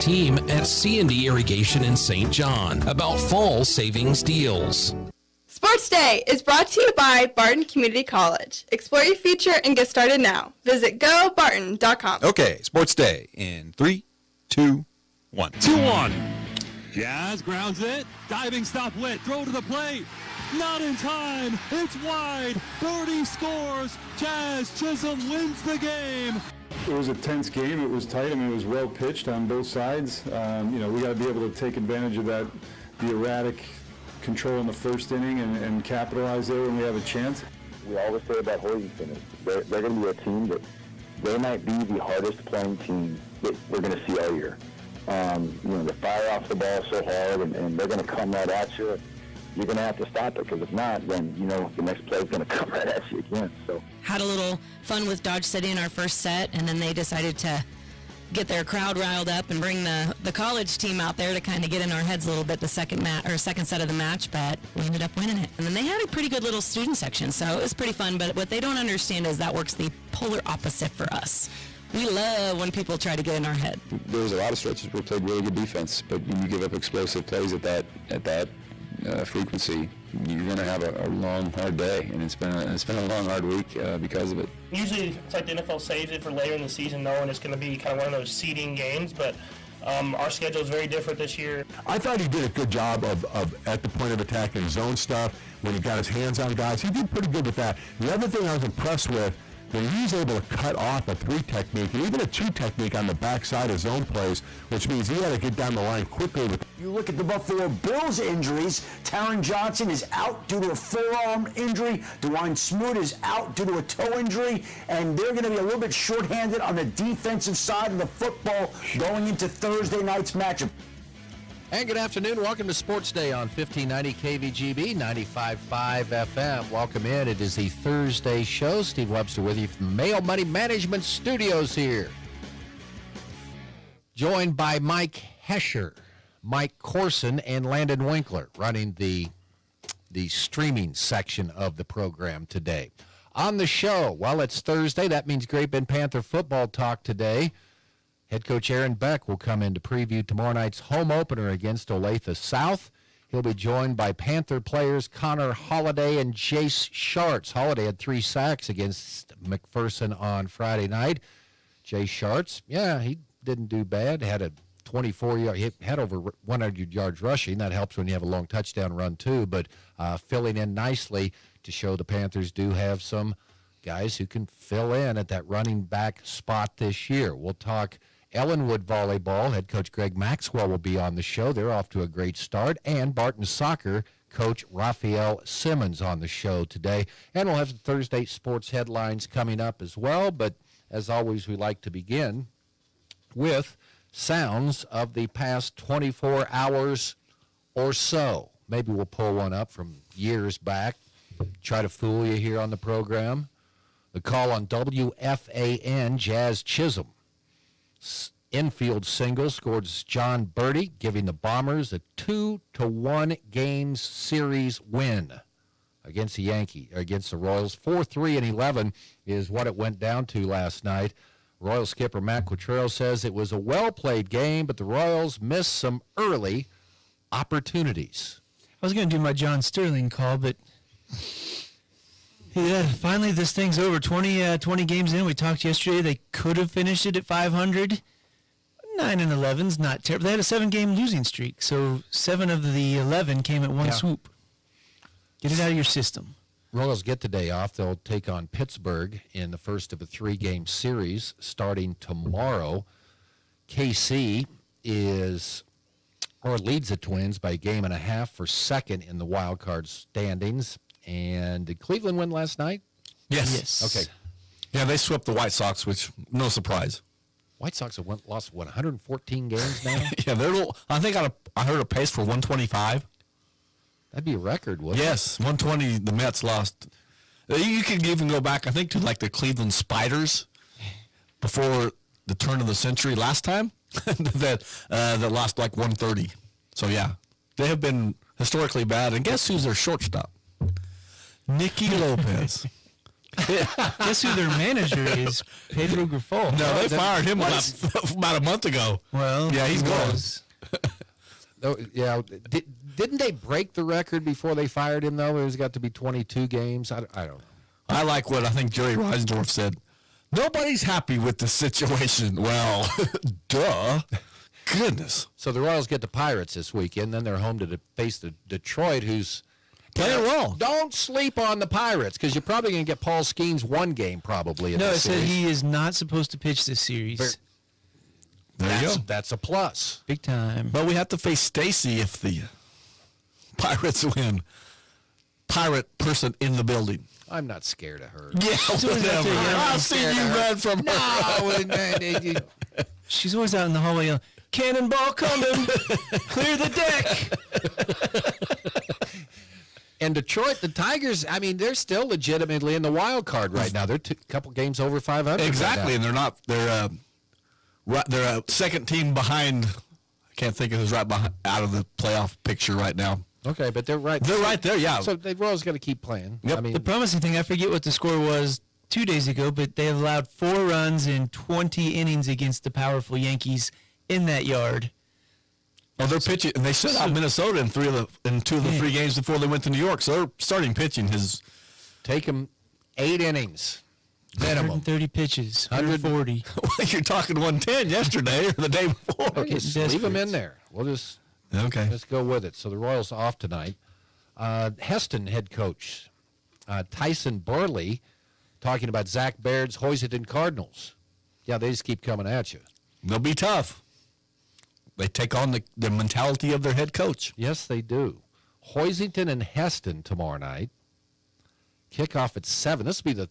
Team at C&D Irrigation in St. John about fall savings deals. Sports Day is brought to you by Barton Community College. Explore your future and get started now. Visit gobarton.com. Okay, Sports Day in 3, 2, 1. 2-1. Jazz grounds it. Diving stop Witt. Throw to the plate. Not in time. It's wide. Birdie scores. Jazz Chisholm wins the game. It was a tense game. It was tight. I mean, it was well pitched on both sides. We got to be able to take advantage of that, the erratic control in the first inning and capitalize there when we have a chance. We always say about Houston, they're going to be a team that they might be the hardest playing team that we're going to see all year. They fire off the ball so hard and they're going to come right at you. You're going to have to stop it, because if not, then, the next play is going to come right at you again. So had a little fun with Dodge City in our first set, and then they decided to get their crowd riled up and bring the college team out there to kind of get in our heads a little bit the second set of the match, but we ended up winning it. And then they had a pretty good little student section, so it was pretty fun, but what they don't understand is that works the polar opposite for us. We love when people try to get in our head. There was a lot of stretches where we played really good defense, but when you give up explosive plays at that frequency, you're going to have a long, hard day, and it's been a long, hard week because of it. Usually, it's like the NFL saves it for later in the season, knowing it's going to be kind of one of those seeding games, but our schedule is very different this year. I thought he did a good job of at the point of attack and zone stuff when he got his hands on guys. He did pretty good with that. The other thing I was impressed with, that he was able to cut off a 3 technique and even a 2 technique on the backside of zone plays, which means he had to get down the line quickly. You look at the Buffalo Bills injuries. Taron Johnson is out due to a forearm injury. DeWine Smoot is out due to a toe injury, and they're going to be a little bit shorthanded on the defensive side of the football going into Thursday night's matchup. And good afternoon. Welcome to Sports Day on 1590 KVGB, 95.5 FM. Welcome in. It is the Thursday show. Steve Webster with you from Mayo Money Management Studios here. Joined by Mike Hesher, Mike Corson, and Landon Winkler running the streaming section of the program today. On the show, well, it's Thursday. That means Great Bend Panther football talk today. Head coach Aaron Beck will come in to preview tomorrow night's home opener against Olathe South. He'll be joined by Panther players Connor Holiday and Jace Sharts. Holiday had 3 sacks against McPherson on Friday night. Jace Sharts, he didn't do bad. Had a 24-yard, he had over 100 yards rushing. That helps when you have a long touchdown run too, but filling in nicely to show the Panthers do have some guys who can fill in at that running back spot this year. We'll talk Ellenwood volleyball. Head coach Greg Maxwell will be on the show. They're off to a great start. And Barton soccer coach Raphael Simmons on the show today. And we'll have the Thursday sports headlines coming up as well. But as always, we like to begin with sounds of the past 24 hours or so. Maybe we'll pull one up from years back, try to fool you here on the program. The call on WFAN, Jazz Chisholm. Infield single scored John Birdie, giving the Bombers a 2-1 game series win against the Royals. 4-3-11 is what it went down to last night. Royal skipper Matt Quatrero says it was a well-played game, but the Royals missed some early opportunities. I was going to do my John Sterling call, but finally this thing's over. 20 games in. We talked yesterday. They could have finished it at 500. 9-11's not terrible. They had a 7-game losing streak, so 7 of the 11 came at one swoop. Get it out of your system. Royals get the day off. They'll take on Pittsburgh in the first of a 3-game series starting tomorrow. KC leads the Twins by a game and a half for second in the wild card standings. And did Cleveland win last night? Yes. Okay. Yeah, they swept the White Sox, which no surprise. White Sox have lost 114 games now? Yeah, I think I heard a pace for 125. That'd be a record, wouldn't it? Yes, 120 the Mets lost. You could even go back, I think, to like the Cleveland Spiders before the turn of the century last time that lost like 130. So, yeah, they have been historically bad. And guess who's their shortstop? Nicky Lopez. Guess who their manager is? Pedro Grifol. No, they fired him about a month ago. Well, yeah, he's gone. Oh, yeah, didn't they break the record before they fired him, though? There's got to be 22 games. I don't know. I like what I think Jerry Reisendorf said. Nobody's happy with the situation. Well, duh. Goodness. So the Royals get the Pirates this weekend. Then they're home to face the Detroit, who's playing well. Don't sleep on the Pirates, because you're probably going to get Paul Skeens one game probably. No, it said he is not supposed to pitch this series. There you go. That's a plus. Big time. But we have to face Stacy if the Pirates win. Pirate person in the building. I'm not scared of her. Yeah, whatever. I've seen you run from her. She's always out in the hallway yelling, "Cannonball coming! Clear the deck!" And Detroit, the Tigers, I mean, they're still legitimately in the wild card right now. They're a couple games over 500. Exactly, and they're not. They're a second team behind. I can't think of who's right behind, out of the playoff picture right now. Okay, but they're right. They're right there, yeah. So the Royals got to keep playing. Yep. I mean, The promising thing, I forget what the score was 2 days ago, but they have allowed 4 runs in 20 innings against the powerful Yankees in that yard. Oh, they're pitching, and they shut out Minnesota in 2 of the 3 games before they went to New York. So they're starting pitching. Take them 8 innings minimum. 130 pitches, 140. Well, you're talking 110 yesterday or the day before. Okay, leave them in there. We'll just go with it. So the Royals off tonight. Heston head coach Tyson Burley talking about Zach Baird's Hoisington Cardinals. Yeah, they just keep coming at you. They'll be tough. They take on the mentality of their head coach. Yes, they do. Hoisington and Heston tomorrow night. Kickoff at 7. This will be the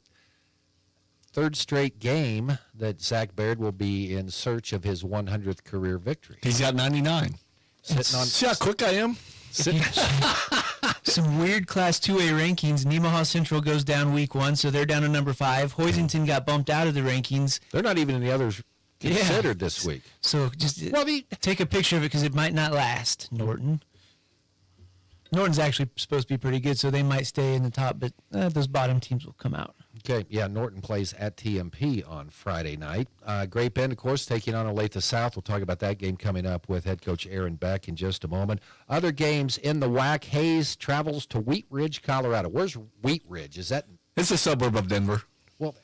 3rd straight game that Zach Baird will be in search of his 100th career victory. He's got 99. See how quick I am? Some weird Class 2A rankings. Nemaha Central goes down week 1, so they're down to number 5. Hoisington got bumped out of the rankings. They're not even in the others considered this week. So just take a picture of it because it might not last, Norton. Norton's actually supposed to be pretty good, so they might stay in the top, but those bottom teams will come out. Okay, yeah, Norton plays at TMP on Friday night. Great Bend, of course, taking on Olathe South. We'll talk about that game coming up with head coach Aaron Beck in just a moment. Other games in the WAC. Hayes travels to Wheat Ridge, Colorado. Where's Wheat Ridge? Is that? It's a suburb of Denver. Well,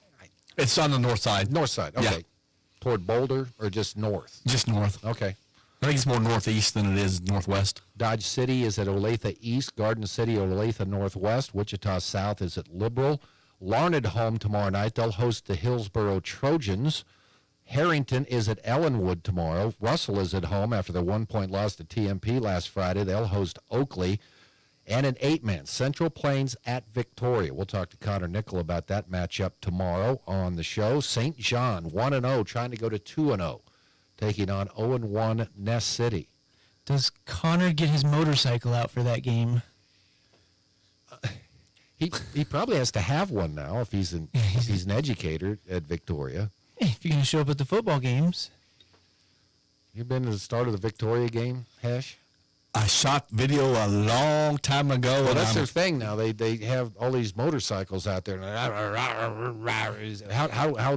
it's on the north side. North side, okay. Yeah. Toward Boulder or just north? Just north. Okay. I think it's more northeast than it is northwest. Dodge City is at Olathe East. Garden City, Olathe Northwest. Wichita South is at Liberal. Larned home tomorrow night. They'll host the Hillsboro Trojans. Harrington is at Ellenwood tomorrow. Russell is at home after the 1-point loss to TMP last Friday. They'll host Oakley. And an 8-man, Central Plains at Victoria. We'll talk to Connor Nickel about that matchup tomorrow on the show. St. John, 1-0, trying to go to 2-0, taking on 0-1 Ness City. Does Connor get his motorcycle out for that game? He probably has to have one now if he's an educator at Victoria. Hey, if you're going to show up at the football games. You been to the start of the Victoria game, Hesh? I shot video a long time ago. Well, that's their thing now. They have all these motorcycles out there. How'd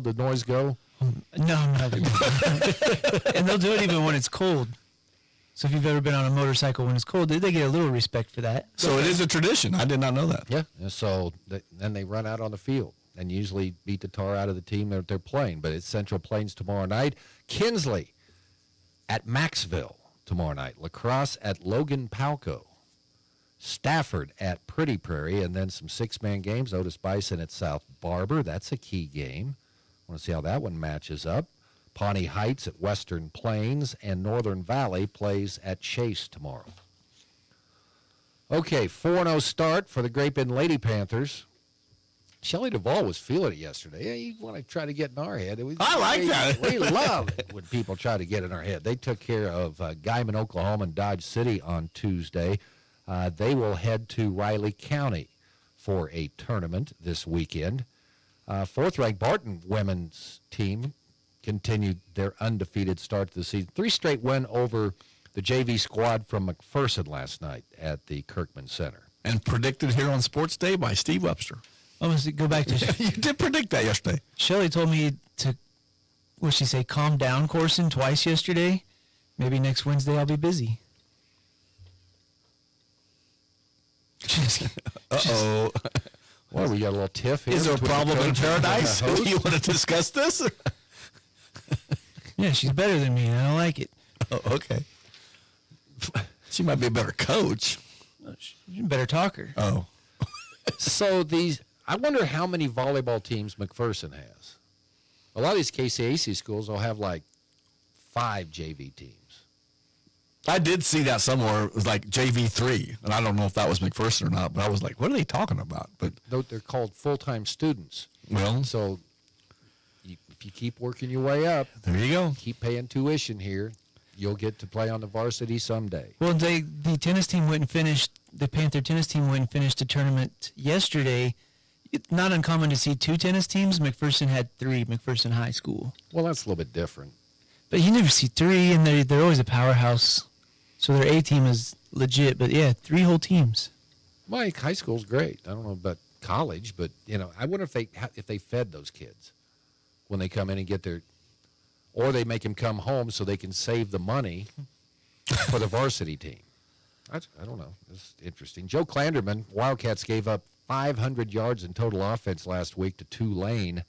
the noise go? No, I'm not. And they'll do it even when it's cold. So if you've ever been on a motorcycle when it's cold, they get a little respect for that. So it is a tradition. I did not know that. Yeah. And so then they run out on the field and usually beat the tar out of the team that they're playing. But it's Central Plains tomorrow night. Kinsley at Maxville tomorrow night. La Crosse at Logan Palco. Stafford at Pretty Prairie. And then some 6-man games. Otis Bison at South Barber. That's a key game. I want to see how that one matches up. Pawnee Heights at Western Plains, and Northern Valley plays at Chase tomorrow. Okay, 4-0 start for the Great Bend Lady Panthers. Shelley Duvall was feeling it yesterday. Yeah, you want to try to get in our head. I like that. We love it when people try to get in our head. They took care of Guyman, Oklahoma, and Dodge City on Tuesday. They will head to Riley County for a tournament this weekend. Fourth-ranked Barton women's team continued their undefeated start to the season. 3 straight win over the JV squad from McPherson last night at the Kirkman Center. And predicted here on Sports Day by Steve Webster. Almost go back to. You did predict that yesterday. Shelly told me to, what'd she say, calm down, Corson, twice yesterday. Maybe next Wednesday I'll be busy. Uh-oh. Well, we got a little tiff here. Is there a between the problem in coach and the paradise? host. You want to discuss this? Yeah, she's better than me, and I don't like it. Oh, okay. She might be a better coach. She's a better talker. Oh. So I wonder how many volleyball teams McPherson has. A lot of these KCAC schools will have like 5 JV teams. I did see that somewhere. It was like JV3, and I don't know if that was McPherson or not, but I was like, what are they talking about? But They're called full-time students. Well. So if you keep working your way up. There you go. Keep paying tuition here. You'll get to play on the varsity someday. Well, the tennis team went and finished, the Panther tennis team went and finished a tournament yesterday. It's not uncommon to see 2 tennis teams. McPherson had 3, McPherson High School. Well, that's a little bit different. But you never see 3, and they're always a powerhouse. So their A team is legit, but yeah, 3 whole teams. Mike, high school's great. I don't know about college, but, I wonder if they fed those kids when they come in and get their, or they make them come home so they can save the money for the varsity team. I don't know. It's interesting. Joe Clanderman, Wildcats gave up 500 yards in total offense last week to Tulane.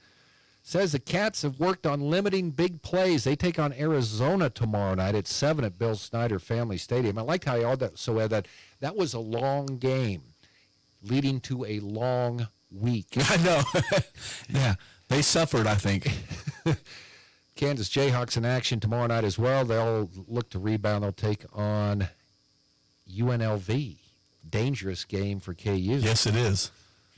Says the Cats have worked on limiting big plays. They take on Arizona tomorrow night at 7 at Bill Snyder Family Stadium. I liked how he said that was a long game leading to a long week. I know. Yeah, they suffered, I think. Kansas Jayhawks in action tomorrow night as well. They'll look to rebound. They'll take on UNLV. Dangerous game for KU. Yes, it is.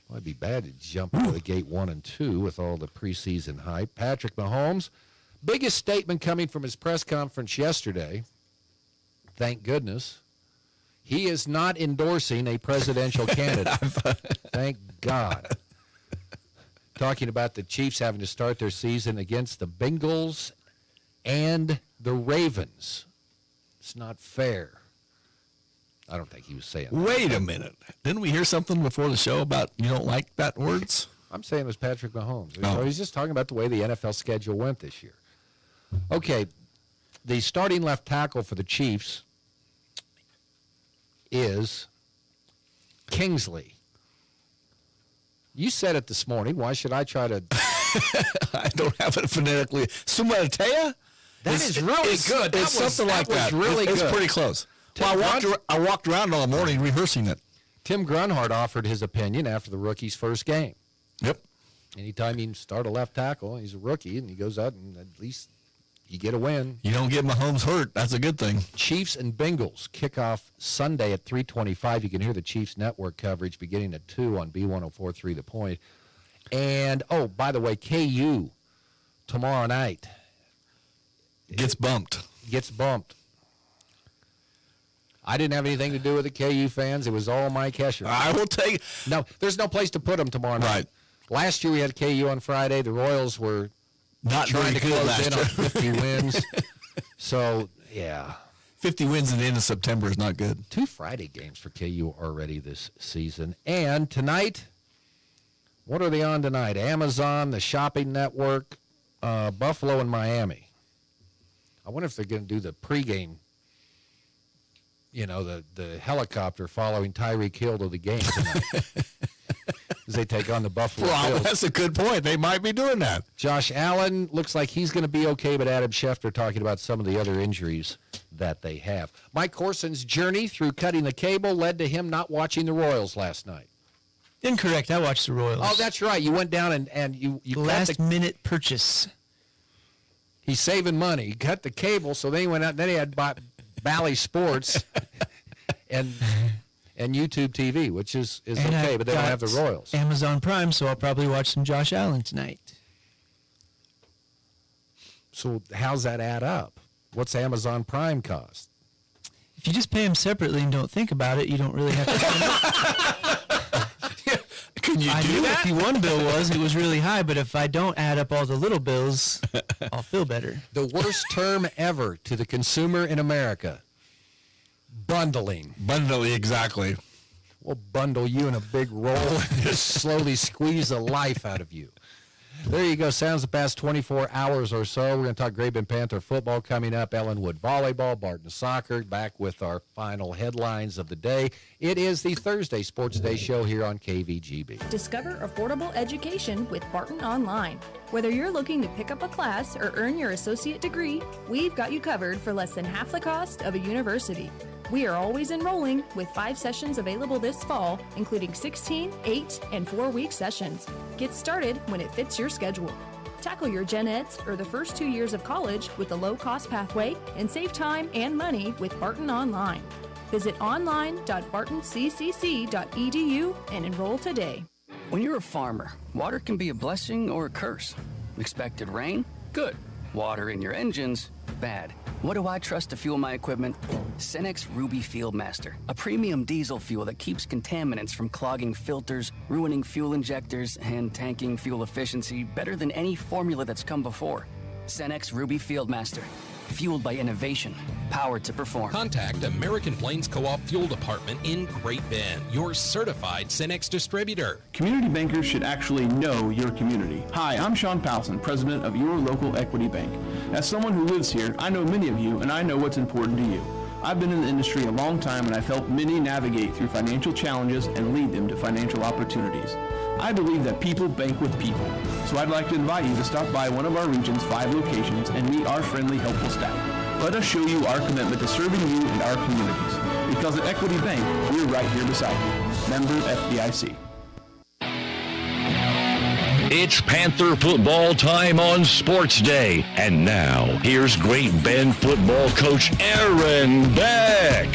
Well, it'd be bad to jump out of the gate 1 and 2 with all the preseason hype. Patrick Mahomes, biggest statement coming from his press conference yesterday. Thank goodness. He is not endorsing a presidential candidate. Thank God. Talking about the Chiefs having to start their season against the Bengals and the Ravens. It's not fair. I don't think he was saying that. Wait a minute. Didn't we hear something before the show about you don't like that words? I'm saying it was Patrick Mahomes. Oh. He's just talking about the way the NFL schedule went this year. Okay, the starting left tackle for the Chiefs is Kingsley. You said it this morning. Why should I try to... I don't have it phonetically. Sumatea? That is really good. It's something like that. Really good. It's pretty close. Well, I walked around all morning rehearsing it. Tim Grunhard offered his opinion after the rookie's first game. Yep. Anytime you start a left tackle, he's a rookie, and he goes out and at least you get a win. You don't get Mahomes hurt. That's a good thing. Chiefs and Bengals kick off Sunday at 3:25. You can hear the Chiefs network coverage beginning at 2 on B104.3 The Point. And, oh, by the way, KU tomorrow night. Gets bumped. I didn't have anything to do with the KU fans. It was all Mike Hesher. I will take... No, there's no place to put them tomorrow night. Right. Last year we had KU on Friday. The Royals were not trying to very good close in on last year. 50 wins. So, yeah. 50 wins in the end of September is not good. 2 Friday games for KU already this season. And tonight, what are they on tonight? Amazon, the Shopping Network, Buffalo, and Miami. I wonder if they're going to do the pregame, the helicopter following Tyreek Hill to the game tonight. As they take on the Buffalo Bills. That's a good point. They might be doing that. Josh Allen looks like he's going to be okay, but Adam Schefter talking about some of the other injuries that they have. Mike Corson's journey through cutting the cable led to him not watching the Royals last night. Incorrect. I watched the Royals. Oh, that's right. You went down and you last-minute purchase. He's saving money. He cut the cable, so then he went out. Then he had Bally Sports and YouTube TV, which is okay, but they don't have the Royals. Amazon Prime, so I'll probably watch some Josh Allen tonight. So how's that add up? What's Amazon Prime cost? If you just pay them separately and don't think about it, you don't really have to pay Can you I do knew that? what the one bill was. It was really high, but if I don't add up all the little bills, I'll feel better. The worst term ever to the consumer in America. Bundling. Bundling, exactly. We'll bundle you in a big roll and just slowly squeeze the life out of you. There you go. Sounds the past 24 hours or so. We're going to talk Great Bend Panther football coming up, Ellenwood volleyball, Barton soccer, back with our final headlines of the day. It is the Thursday Sports Day show here on KVGB. Discover affordable education with Barton Online. Whether you're looking to pick up a class or earn your associate degree, we've got you covered for less than half the cost of a university. We are always enrolling with 5 sessions available this fall, including 16, 8, and 4-week sessions. Get started when it fits your schedule. Tackle your gen eds or the first 2 years of college with a low-cost pathway and save time and money with Barton Online. Visit online.bartonccc.edu and enroll today. When you're a farmer, water can be a blessing or a curse. Expected rain? Good. Water in your engines? Bad. What do I trust to fuel my equipment? Cenex Ruby Fieldmaster, a premium diesel fuel that keeps contaminants from clogging filters, ruining fuel injectors, and tanking fuel efficiency better than any formula that's come before. Cenex Ruby Fieldmaster, fueled by innovation, powered to perform. Contact American Plains Co-op Fuel Department in Great Bend, your certified Cenex distributor. Community bankers should actually know your community. Hi, I'm Sean Powelson, president of your local Equity Bank. As someone who lives here, I know many of you, and I know what's important to you. I've been in the industry a long time, and I've helped many navigate through financial challenges and lead them to financial opportunities. I believe that people bank with people, so I'd like to invite you to stop by one of our region's 5 locations and meet our friendly, helpful staff. Let us show you our commitment to serving you and our communities. Because at Equity Bank, we're right here beside you. Member FDIC. It's Panther football time on Sports Day. And now, here's Great Bend football coach Aaron Beck.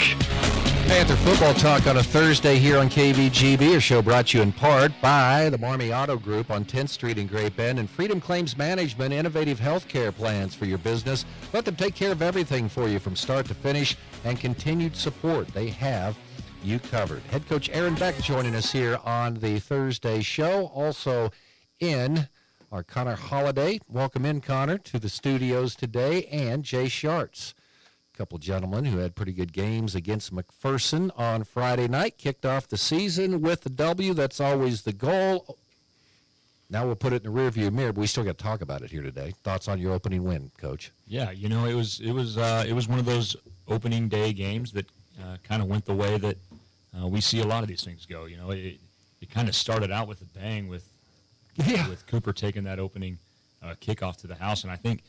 Panther football talk on a Thursday here on KVGB, a show brought to you in part by the Marmy Auto Group on 10th Street in Great Bend and Freedom Claims Management, innovative health care plans for your business. Let them take care of everything for you from start to finish and continued support. They have you covered. Head coach Aaron Beck joining us here on the Thursday show. Also in our Connor Holiday. Welcome in, Connor, to the studios today, and Jay Sharts. Couple gentlemen who had pretty good games against McPherson on Friday night. Kicked off the season with a W. That's always the goal. Now we'll put it in the rearview mirror, but we still got to talk about it here today. Thoughts on your opening win, Coach? Yeah, you know, it was one of those opening day games that kind of went the way that we see a lot of these things go. You know, it kind of started out with a bang with Cooper taking that opening kickoff to the house, and I think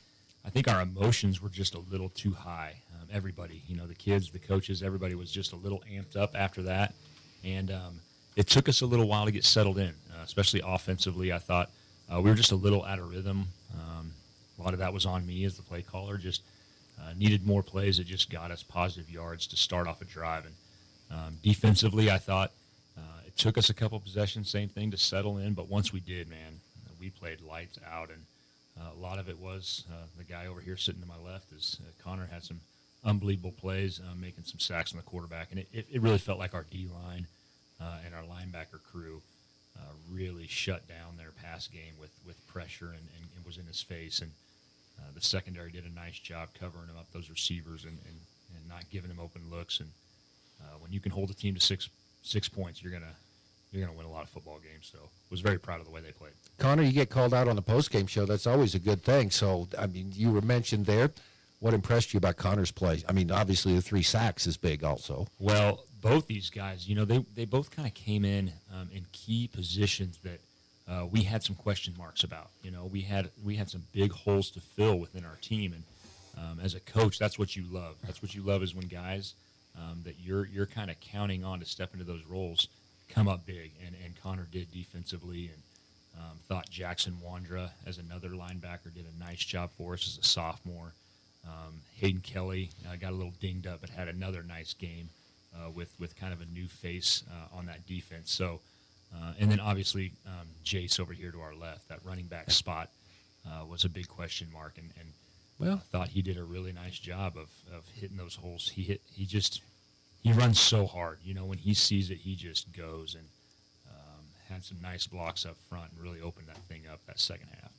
our emotions were just a little too high. Everybody, you know, the kids, the coaches, everybody was just a little amped up after that. And it took us a little while to get settled in, especially offensively. I thought we were just a little out of rhythm. A lot of that was on me as the play caller. Just needed more plays that just got us positive yards to start off a drive. And defensively, I thought it took us a couple possessions, same thing, to settle in. But once we did, man, we played lights out. And a lot of it was the guy over here sitting to my left is Connor had some unbelievable plays, making some sacks on the quarterback. And it really felt like our D-line and our linebacker crew really shut down their pass game with pressure and was in his face. And the secondary did a nice job covering him up, those receivers, and not giving him open looks. And when you can hold a team to six points, you're gonna win a lot of football games. So was very proud of the way they played. Connor, you get called out on the postgame show. That's always a good thing. So, I mean, you were mentioned there. What impressed you about Connor's play? I mean, obviously the 3 sacks is big also. Well, both these guys, you know, they both kind of came in key positions that we had some question marks about. You know, we had some big holes to fill within our team. And as a coach, that's what you love. That's what you love is when guys that you're kind of counting on to step into those roles come up big. And Connor did defensively, and thought Jackson Wandra as another linebacker did a nice job for us as a sophomore. Hayden Kelly got a little dinged up, but had another nice game with kind of a new face on that defense. So, and then obviously Jace over here to our left, that running back spot was a big question mark, and I thought he did a really nice job of hitting those holes. He runs so hard. You know, when he sees it, he just goes, and had some nice blocks up front and really opened that thing up that second half.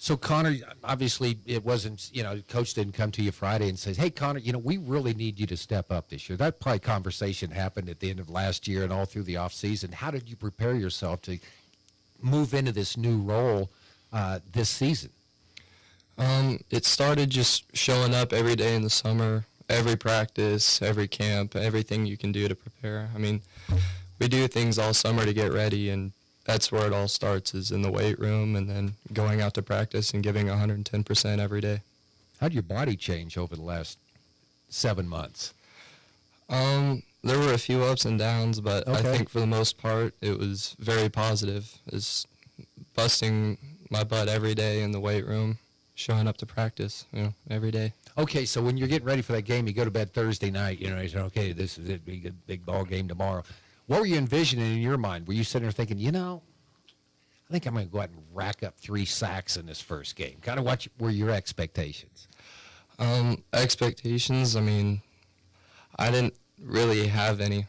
So, Connor, obviously it wasn't, Coach didn't come to you Friday and says, hey, Connor, we really need you to step up this year. That probably conversation happened at the end of last year and all through the offseason. How did you prepare yourself to move into this new role this season? It started just showing up every day in the summer, every practice, every camp, everything you can do to prepare. I mean, we do things all summer to get ready, and that's where it all starts, is in the weight room and then going out to practice and giving 110% every day. How did your body change over the last 7 months? There were a few ups and downs, but I Okay. think for the most part it was very positive. It's busting my butt every day in the weight room, showing up to practice, every day. Okay, so when you're getting ready for that game, you go to bed Thursday night, you say, okay, this is it, big ball game tomorrow. What were you envisioning in your mind? Were you sitting there thinking, I think I'm going to go out and rack up 3 sacks in this first game? Kind of what were your expectations? Expectations, I mean, I didn't really have any,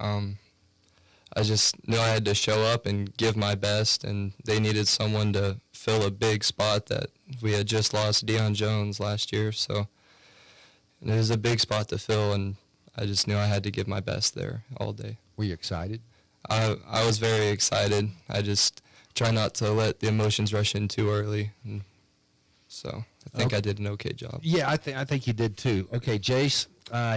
I just knew I had to show up and give my best, and they needed someone to fill a big spot that we had just lost Deion Jones last year, so it was a big spot to fill, and I just knew I had to give my best there all day. Were you excited? I was very excited. I just try not to let the emotions rush in too early, and so I think I did an okay job. Yeah, I think you did too. Okay, Jace,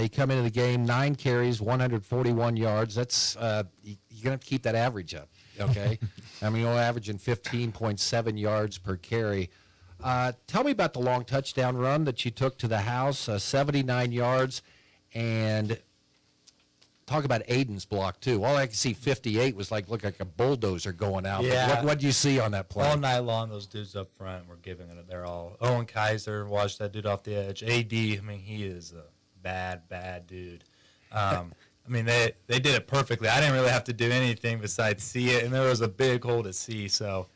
you come into the game, 9 carries, 141 yards. That's you're gonna have to keep that average up. Okay, I mean, you're averaging 15.7 yards per carry. Tell me about the long touchdown run that you took to the house, 79 yards, and talk about Aiden's block too. All I could see 58 was looked like a bulldozer going out. Yeah. What do you see on that play? All night long, those dudes up front were giving it their all. Owen Kaiser watched that dude off the edge. AD, I mean, he is a bad dude. I mean, they did it perfectly. I didn't really have to do anything besides see it, and there was a big hole to see, so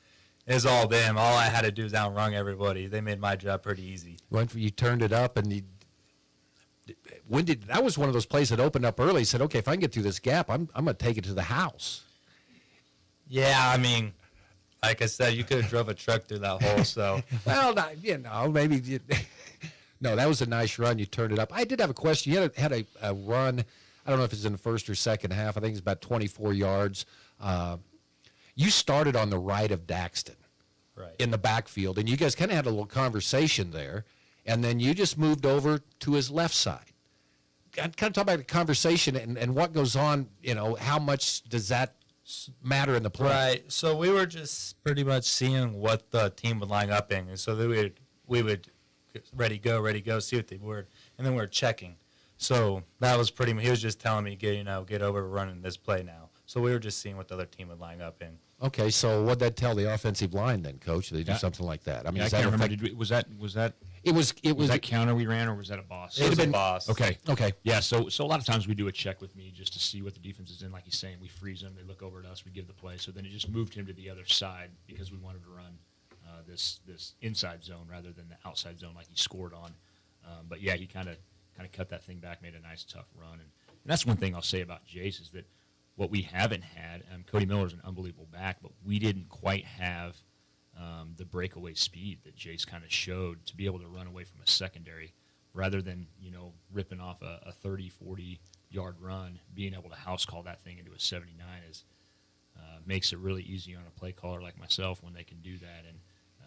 it was all them. All I had to do was outrun everybody. They made my job pretty easy. You turned it up, and that was one of those plays that opened up early. Said, okay, if I can get through this gap, I'm going to take it to the house. Yeah, I mean, like I said, you could have drove a truck through that hole. So, well, maybe. No, that was a nice run. You turned it up. I did have a question. You had a run. I don't know if it's in the first or second half. I think it's about 24 yards. You started on the right of Daxton, right, in the backfield, and you guys kind of had a little conversation there, and then you just moved over to his left side. Kind of talk about the conversation and what goes on. How much does that matter in the play? Right. So we were just pretty much seeing what the team would line up in, and so that we would ready go, see what they were, and then we were checking. So that was pretty much, he was just telling me, get over running this play now. So we were just seeing what the other team would line up in. Okay, so what'd that tell the offensive line then, Coach? Did they do something like that? I mean, I can't remember. Was that It was that counter we ran, or was that a boss? It was a boss. Okay. Okay. Yeah. So a lot of times we do a check with me just to see what the defense is in. Like he's saying, we freeze them. They look over at us. We give the play. So then it just moved him to the other side because we wanted to run this inside zone rather than the outside zone like he scored on. But yeah, he kind of cut that thing back, made a nice tough run, and that's one thing I'll say about Jace is that what we haven't had. Cody Miller's an unbelievable back, but we didn't quite have the breakaway speed that Jace kind of showed to be able to run away from a secondary rather than, ripping off a 30, 40-yard run, being able to house call that thing into a 79 makes it really easy on a play caller like myself when they can do that and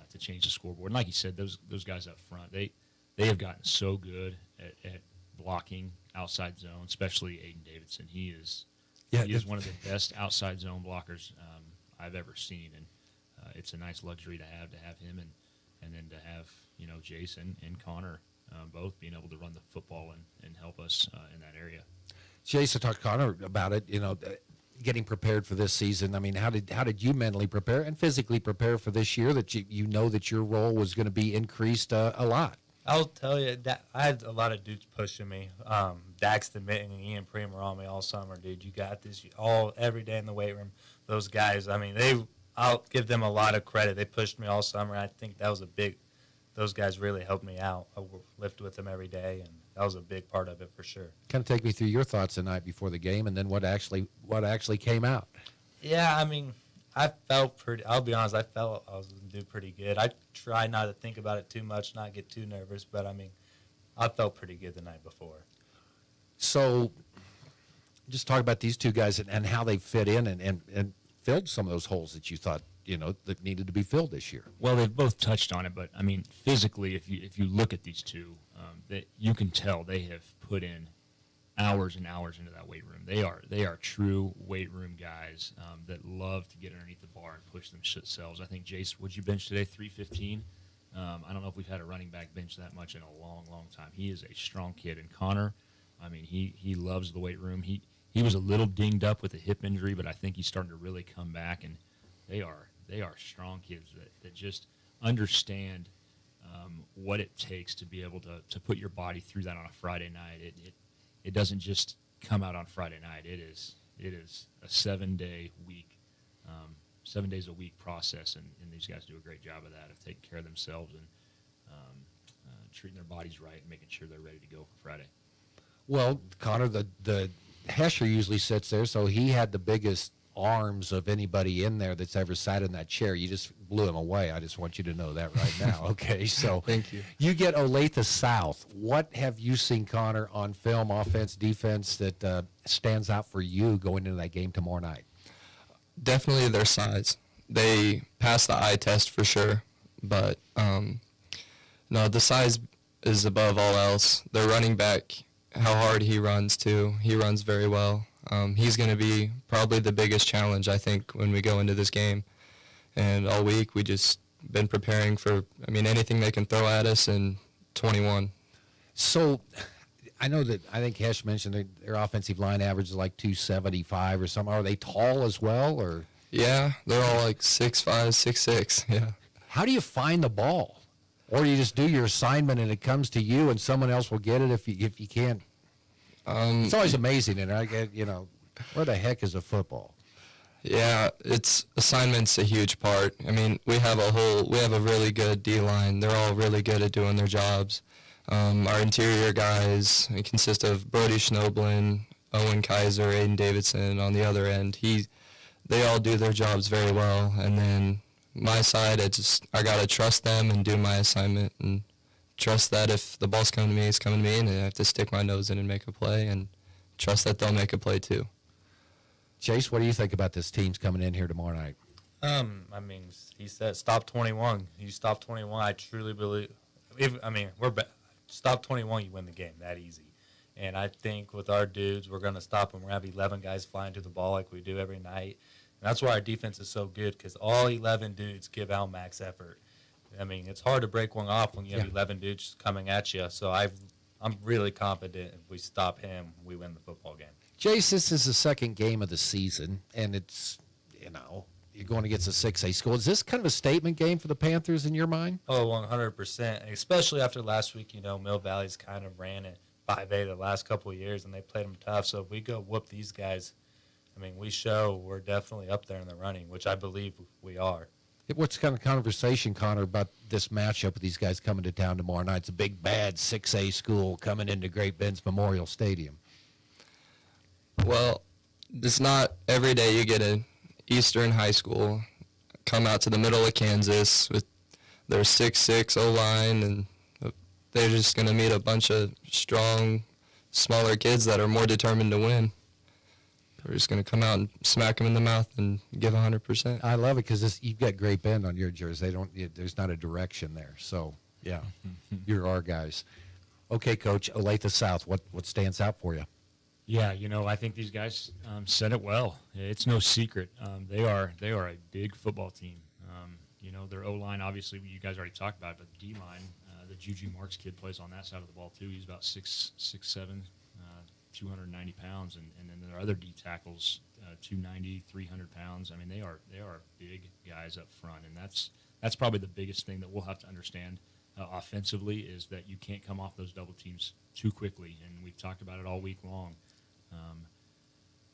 to change the scoreboard. And like you said, those guys up front, they have gotten so good at blocking outside zone, especially Aiden Davidson. He is one of the best outside zone blockers I've ever seen, and it's a nice luxury to have him and then to have Jason and Connor both being able to run the football and help us in that area. Jason, talked to Connor about it. Getting prepared for this season. I mean, how did you mentally prepare and physically prepare for this year that you know that your role was going to be increased a lot? I'll tell you that I had a lot of dudes pushing me. Daxton Mitten and Ian Preem were on me all summer, dude. You got this. Every day in the weight room. Those guys, I mean, I'll give them a lot of credit. They pushed me all summer. I think that was those guys really helped me out. I lifted with them every day, and that was a big part of it for sure. Kind of take me through your thoughts the night before the game, and then what actually came out. Yeah, I mean, I felt pretty. I'll be honest. I felt I was going to do pretty good. I tried not to think about it too much, not get too nervous. But I mean, I felt pretty good the night before. So, just talk about these two guys and how they fit in and filled some of those holes that you thought that needed to be filled this year. Well, they've both touched on it, but I mean, physically, if you look at these two, that you can tell they have put in hours and hours into that weight room. They are true weight room guys that love to get underneath the bar and push themselves. I think Jace, what'd you bench today? 315. I don't know if we've had a running back bench that much in a long, long time. He is a strong kid, and Connor, I mean, he loves the weight room. He was a little dinged up with a hip injury, but I think he's starting to really come back, and they are strong kids that just understand what it takes to be able to put your body through that on a Friday night. It doesn't just come out on Friday night. It is a 7-day week, 7 days a week process, and these guys do a great job of that, of taking care of themselves and treating their bodies right and making sure they're ready to go for Friday. Well, Connor, the Hesher usually sits there, so he had the biggest arms of anybody in there that's ever sat in that chair. You just blew him away. I just want you to know that right now. Okay, so thank you. You get Olathe South. What have you seen, Connor, on film, offense, defense, that stands out for you going into that game tomorrow night? Definitely their size. They passed the eye test for sure, but no, the size is above all else. Their running back, how hard he runs too. He runs very well. He's going to be probably the biggest challenge, I think, when we go into this game. And all week we just been preparing for, anything they can throw at us in 21. So I think Hesh mentioned their offensive line average is like 275 or something. Are they tall as well? Or yeah, they're all like 6'5", 6'6", yeah. How do you find the ball? Or do you just do your assignment and it comes to you and someone else will get it if you can't? It's always amazing, and I get, where the heck is a football? Yeah, assignment's a huge part. We have a really good D-line. They're all really good at doing their jobs. Our interior guys consist of Brody Schnoblin, Owen Kaiser, Aiden Davidson on the other end. They all do their jobs very well, and then my side, I gotta trust them and do my assignment and trust that if the ball's coming to me, it's coming to me, and I have to stick my nose in and make a play, and trust that they'll make a play too. Chase, what do you think about this team's coming in here tomorrow night? He said stop 21. You stop 21, I truly believe. Stop 21, you win the game. That easy. And I think with our dudes, we're going to stop them. We're going to have 11 guys flying to the ball like we do every night. And that's why our defense is so good, because all 11 dudes give out max effort. It's hard to break one off when you have 11 dudes coming at you. So I'm really confident if we stop him, we win the football game. Jace, this is the second game of the season, and it's, you're going against a 6A school. Is this kind of a statement game for the Panthers in your mind? Oh, 100%. Especially after last week, Mill Valley's kind of ran it 5A the last couple of years, and they played them tough. So if we go whoop these guys, we show we're definitely up there in the running, which I believe we are. What's kind of conversation, Connor, about this matchup with these guys coming to town tomorrow night? It's a big, bad 6A school coming into Great Bend's Memorial Stadium. Well, it's not every day you get an Eastern high school come out to the middle of Kansas with their 6'6" O-line, and they're just going to meet a bunch of strong, smaller kids that are more determined to win. We're just going to come out and smack them in the mouth and give 100%. I love it because you've got Great Bend on your jersey. There's not a direction there. So, yeah, you're our guys. Okay, Coach, Olathe South, what stands out for you? Yeah, I think these guys said it well. It's no secret. They are a big football team. Their O-line, obviously, you guys already talked about it, but the D-line, the Juju Marks kid plays on that side of the ball, too. He's about 6'7", 290 pounds, and then there are other D tackles, 290, 300 pounds. They are big guys up front, and that's probably the biggest thing that we'll have to understand offensively is that you can't come off those double teams too quickly, and we've talked about it all week long.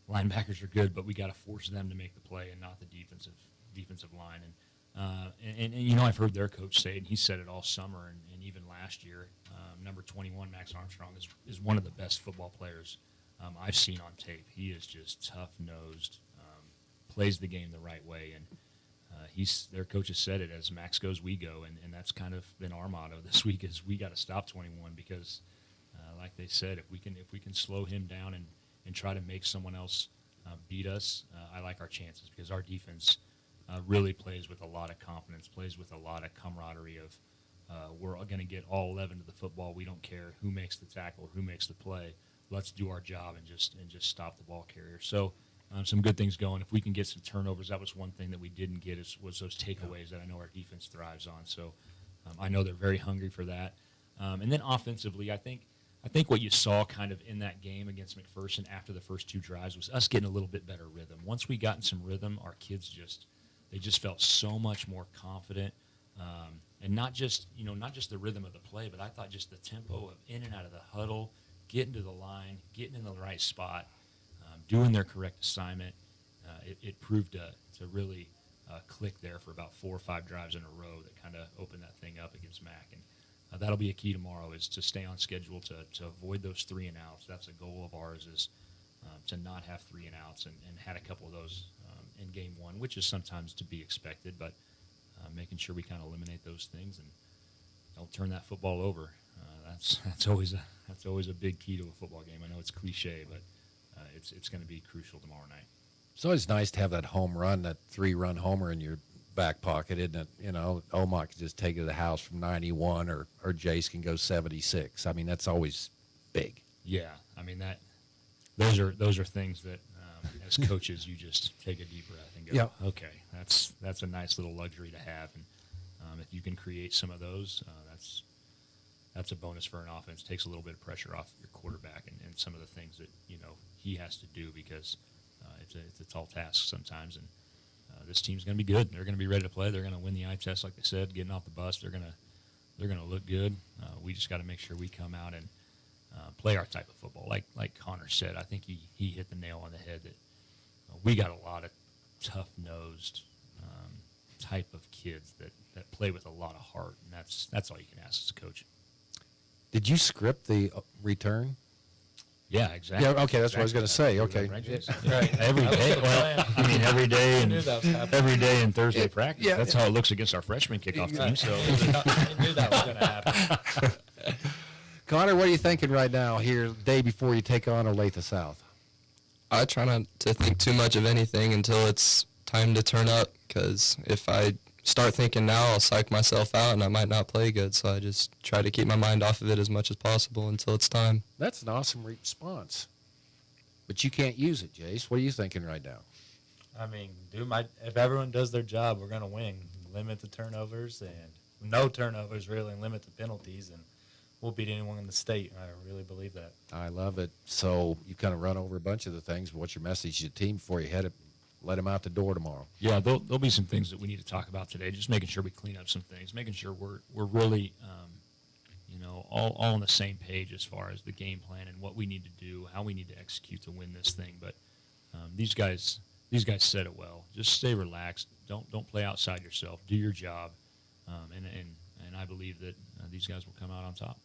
Linebackers are good, but we got to force them to make the play and not the defensive line. And I've heard their coach say it, and he said it all summer and even last year. Number 21, Max Armstrong, is one of the best football players I've seen on tape. He is just tough-nosed, plays the game the right way. And their coach has said it, as Max goes, we go. And that's kind of been our motto this week, is we got to stop 21 because, like they said, if we can slow him down and try to make someone else beat us, I like our chances, because our defense really plays with a lot of confidence, plays with a lot of camaraderie of we're going to get all 11 to the football. We don't care who makes the tackle, who makes the play. Let's do our job and just stop the ball carrier. So some good things going. If we can get some turnovers, that was one thing that we didn't get, was those takeaways that I know our defense thrives on. So I know they're very hungry for that. And then offensively, I think what you saw kind of in that game against McPherson after the first 2 drives was us getting a little bit better rhythm. Once we got in some rhythm, our kids just felt so much more confident. And not just the rhythm of the play, but I thought just the tempo of in and out of the huddle, getting to the line, getting in the right spot, doing their correct assignment. It proved to really click there for about 4 or 5 drives in a row that kind of opened that thing up against Mac. And that'll be a key tomorrow, is to stay on schedule to avoid those 3 and outs. That's a goal of ours, is to not have 3 and outs, and had a couple of those in game 1, which is sometimes to be expected, but making sure we kind of eliminate those things and don't turn that football over. That's always a big key to a football game. I know it's cliche, but it's going to be crucial tomorrow night. It's always nice to have that home run, that 3-run homer in your back pocket, isn't it? You know, Omar can just take it to the house from 91, or Jace can go 76. I mean, that's always big. Yeah, I mean those are things that as coaches you just take a deep breath and go, okay, that's a nice little luxury to have. And if you can create some of those, that's a bonus for an offense. Takes a little bit of pressure off your quarterback and some of the things that he has to do, because it's a tall task sometimes. And this team's going to be good. They're going to be ready to play. They're going to win the eye test, like they said, getting off the bus. They're going to look good. We just got to make sure we come out and play our type of football. Like Connor said, I think he hit the nail on the head that we got a lot of tough-nosed type of kids that play with a lot of heart, and that's all you can ask as a coach. Did you script the return? Yeah, exactly. Yeah, okay, that's what I was going to say. Okay, right. Every day. Well, I mean, every day in Thursday practice. Yeah, that's how it looks against our freshman kickoff team. So I knew that was going to happen. Connor, what are you thinking right now here, the day before you take on Olathe South? I try not to think too much of anything until it's time to turn up, because if I start thinking now, I'll psych myself out and I might not play good. So I just try to keep my mind off of it as much as possible until it's time. That's an awesome response. But you can't use it, Jace. What are you thinking right now? I mean, if everyone does their job, we're going to win. Limit the turnovers, and no turnovers really, and limit the penalties, and we'll beat anyone in the state. I really believe that. I love it. So you kind of run over a bunch of the things. What's your message to your team before you let them out the door tomorrow? Yeah, there'll be some things that we need to talk about today. Just making sure we clean up some things, making sure we're really, all on the same page as far as the game plan and what we need to do, how we need to execute to win this thing. But these guys said it well. Just stay relaxed. Don't play outside yourself. Do your job, and I believe that these guys will come out on top.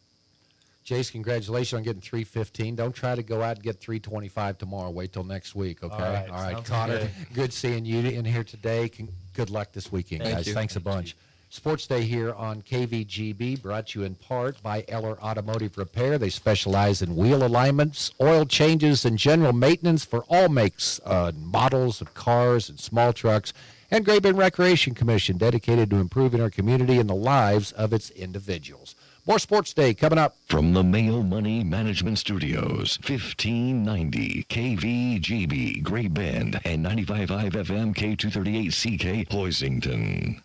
Jace, congratulations on getting 315. Don't try to go out and get 325 tomorrow. Wait till next week, okay? All right. Connor, good seeing you in here today. Good luck this weekend, guys. Thanks a bunch. Sports Day here on KVGB, brought to you in part by Eller Automotive Repair. They specialize in wheel alignments, oil changes, and general maintenance for all makes and models of cars and small trucks. And Great Bend Recreation Commission, dedicated to improving our community and the lives of its individuals. More Sports Day coming up. From the Mail Money Management Studios, 1590 KVGB, Great Bend, and 95.5 FM K238CK, Hoisington.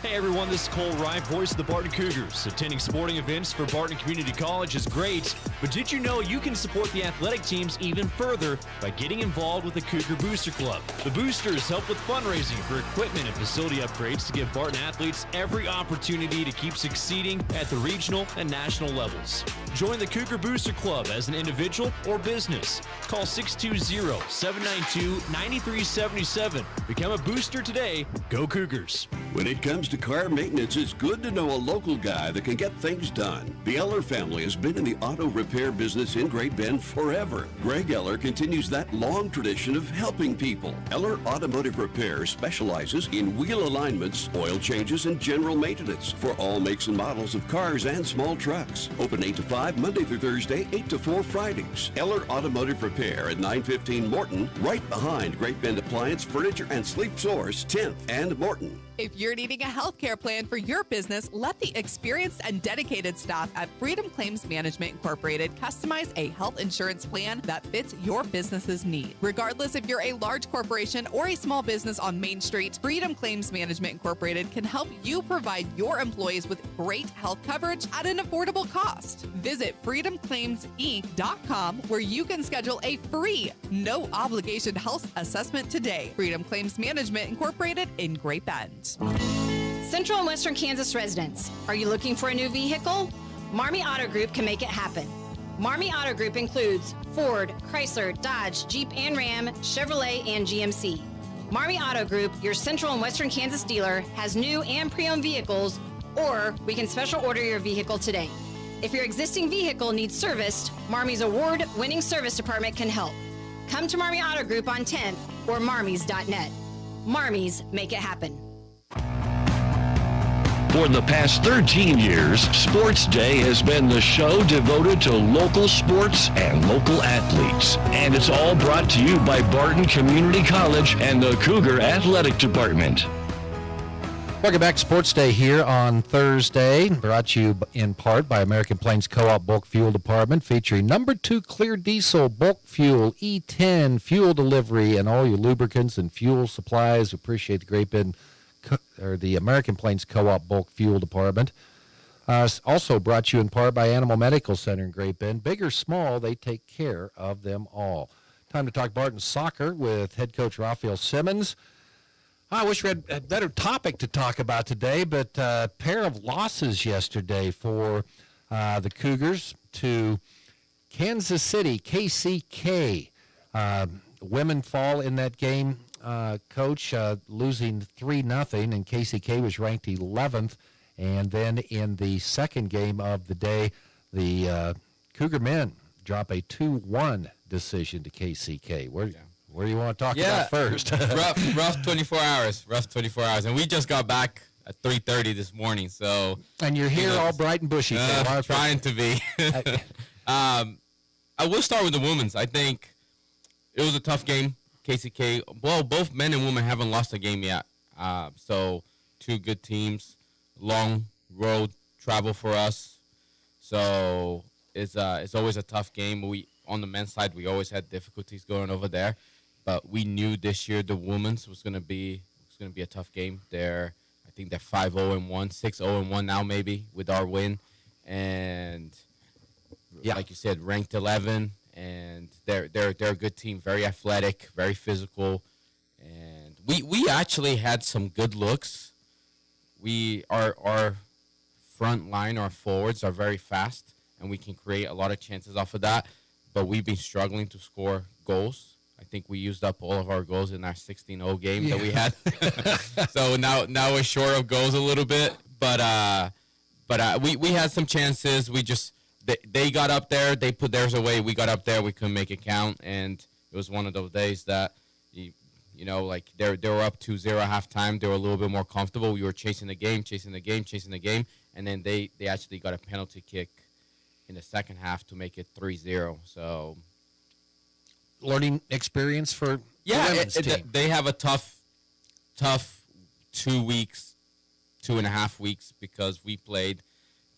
Hey everyone, this is Cole Wright, voice of the Barton Cougars. Attending sporting events for Barton Community College is great, but did you know you can support the athletic teams even further by getting involved with the Cougar Booster Club? The Boosters help with fundraising for equipment and facility upgrades to give Barton athletes every opportunity to keep succeeding at the regional and national levels. Join the Cougar Booster Club as an individual or business. Call 620-792-9377. Become a booster today. Go Cougars. When it comes to car maintenance, it's good to know a local guy that can get things done. The Eller family has been in the auto repair business in Great Bend forever. Greg Eller continues that long tradition of helping people. Eller Automotive Repair specializes in wheel alignments, oil changes, and general maintenance for all makes and models of cars and small trucks. Open 8 to 5 Monday through Thursday, 8 to 4 Fridays. Eller Automotive Repair at 915 Morton, right behind Great Bend Appliance, Furniture, and Sleep Source, 10th and Morton. If you're needing a healthcare plan for your business, let the experienced and dedicated staff at Freedom Claims Management Incorporated customize a health insurance plan that fits your business's need. Regardless if you're a large corporation or a small business on Main Street, Freedom Claims Management Incorporated can help you provide your employees with great health coverage at an affordable cost. Visit freedomclaimsinc.com where you can schedule a free, no obligation health assessment today. Freedom Claims Management Incorporated in Great Bend. Central and Western Kansas residents, are you looking for a new vehicle? Marmy Auto Group can make it happen. Marmy Auto Group includes Ford, Chrysler, Dodge, Jeep and Ram, Chevrolet, and GMC. Marmy Auto Group, your Central and Western Kansas dealer, has new and pre-owned vehicles, or we can special order your vehicle today. If your existing vehicle needs serviced, Marmy's award-winning service department can help. Come to Marmy Auto Group on 10th or marmys.net. Marmys make it happen. For the past 13 years, Sports Day has been the show devoted to local sports and local athletes. And it's all brought to you by Barton Community College and the Cougar Athletic Department. Welcome back to Sports Day here on Thursday, brought to you in part by American Plains Co-op Bulk Fuel Department, featuring number 2 clear diesel, bulk fuel, E10, fuel delivery, and all your lubricants and fuel supplies. Appreciate the Great Bend, or the American Plains Co-op Bulk Fuel Department. Also brought to you in part by Animal Medical Center in Great Bend. Big or small, they take care of them all. Time to talk Barton soccer with head coach Raphael Simmons. I wish we had a better topic to talk about today, but a pair of losses yesterday for the Cougars to Kansas City, KCK. Women fall in that game, Coach, losing 3-0, and KCK was ranked 11th. And then in the second game of the day, the Cougar men drop a 2-1 decision to KCK. Where do you want to talk about first? rough 24 hours. Rough 24 hours. And we just got back at 3:30 this morning. So. And you're here all bright and bushy. Trying to be. I will start with the women's. I think it was a tough game. KCK, well, both men and women haven't lost a game yet. So 2 good teams. Long road travel for us. So it's always a tough game. On the men's side, we always had difficulties going over there. But we knew this year the women's was going to be a tough game. I think they're 5-0-1, 6-0-1 now maybe with our win, and like you said, ranked 11, and they're a good team, very athletic, very physical, and we actually had some good looks. Our front line, our forwards are very fast, and we can create a lot of chances off of that. But we've been struggling to score goals. I think we used up all of our goals in our 16-0 game that we had. So now we're short of goals a little bit. But we had some chances. They got up there. They put theirs away. We got up there. We couldn't make it count. And it was one of those days that, like they were up 2-0 at halftime. They were a little bit more comfortable. We were chasing the game. And then they actually got a penalty kick in the second half to make it 3-0. So learning experience for the women's team. They have a tough 2 weeks, 2.5 weeks, because we played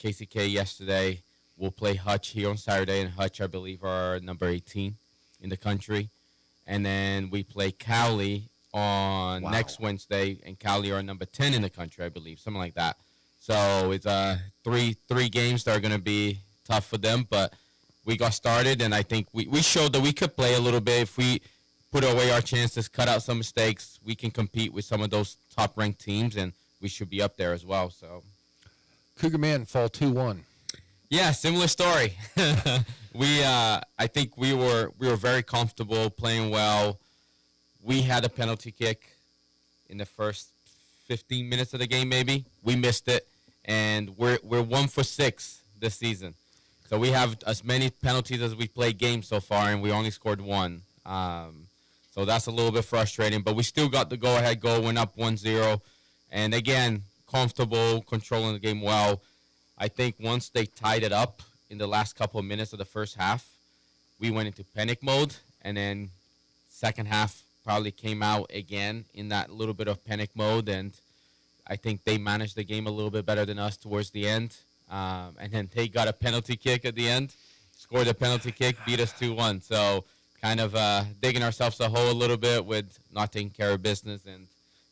KCK yesterday. We'll play Hutch here on Saturday, and Hutch, I believe, are number 18 in the country. And then we play Cali on next Wednesday, and Cali are number 10 in the country, I believe, something like that. So it's three games that are going to be tough for them, but we got started, and I think we showed that we could play a little bit. If we put away our chances, cut out some mistakes, we can compete with some of those top-ranked teams, and we should be up there as well. So, Cougar men fall 2-1. Yeah, similar story. I think we were very comfortable, playing well. We had a penalty kick in the first 15 minutes of the game maybe. We missed it, and we're 1 for 6 this season. So we have as many penalties as we played games so far, and we only scored 1. So that's a little bit frustrating, but we still got the go-ahead goal, went up 1-0. And again, comfortable, controlling the game well. I think once they tied it up in the last couple of minutes of the first half, we went into panic mode, and then second half probably came out again in that little bit of panic mode, and I think they managed the game a little bit better than us towards the end. And then they got a penalty kick at the end, scored a penalty kick, beat us 2-1. So kind of digging ourselves a hole a little bit with not taking care of business and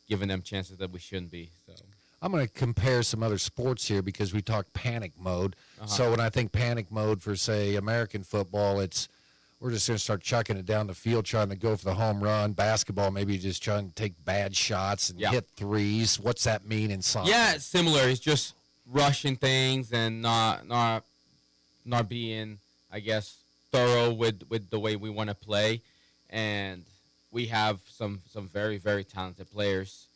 giving them chances that we shouldn't be. So I'm going to compare some other sports here because we talked panic mode. So when I think panic mode for, say, American football, we're just going to start chucking it down the field, trying to go for the home run. Basketball, maybe just trying to take bad shots and hit threes. What's that mean in soccer? Yeah, it's similar. It's just rushing things and not being, I guess, thorough with the way we want to play. And we have some very, very talented players.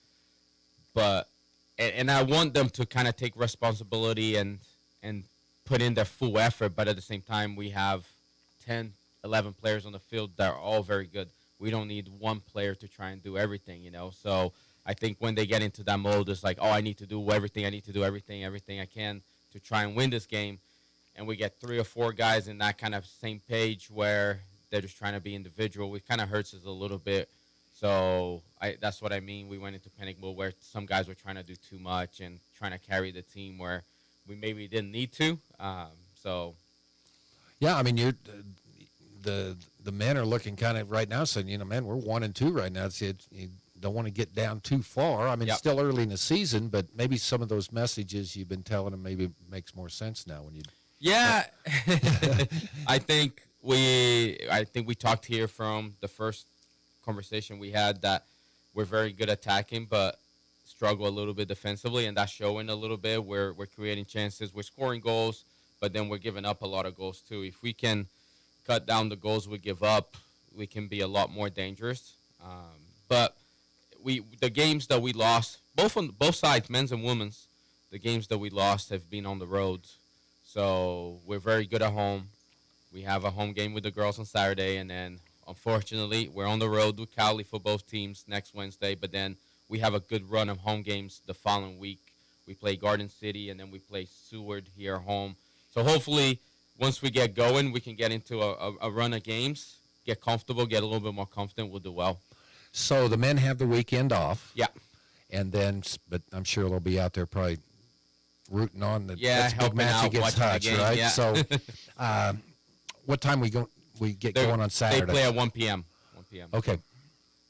But and I want them to kind of take responsibility and put in their full effort. But at the same time, we have 10, 11 players on the field that are all very good. We don't need one player to try and do everything, you know. So I think when they get into that mode, it's like, oh, I need to do everything. I need to do everything I can to try and win this game. And we get 3 or 4 guys in that kind of same page where they're just trying to be individual. It kind of hurts us a little bit. So that's what I mean. We went into panic mode where some guys were trying to do too much and trying to carry the team where we maybe didn't need to. Yeah, I mean, the men are looking kind of right now saying, man, we're 1-2 right now. You don't want to get down too far. I mean, it's still early in the season, but maybe some of those messages you've been telling them maybe makes more sense now when you. Yeah, I think we talked here from the first conversation we had that we're very good attacking, but struggle a little bit defensively, and that's showing a little bit. We're creating chances, we're scoring goals, but then we're giving up a lot of goals too. If we can cut down the goals we give up, we can be a lot more dangerous. But the games that we lost, both sides, men's and women's, the games that we lost have been on the road. So we're very good at home. We have a home game with the girls on Saturday, and then unfortunately we're on the road with Cali for both teams next Wednesday. But then we have a good run of home games the following week. We play Garden City, and then we play Seward here at home. So hopefully, once we get going, we can get into a run of games, get comfortable, get a little bit more confident. We'll do well. So the men have the weekend off. Yeah. And then, but I'm sure they'll be out there probably rooting on the helping big match out, against watching the Hutch, game, right? yeah. So what time we get going on Saturday? They play at 1 p.m. Okay.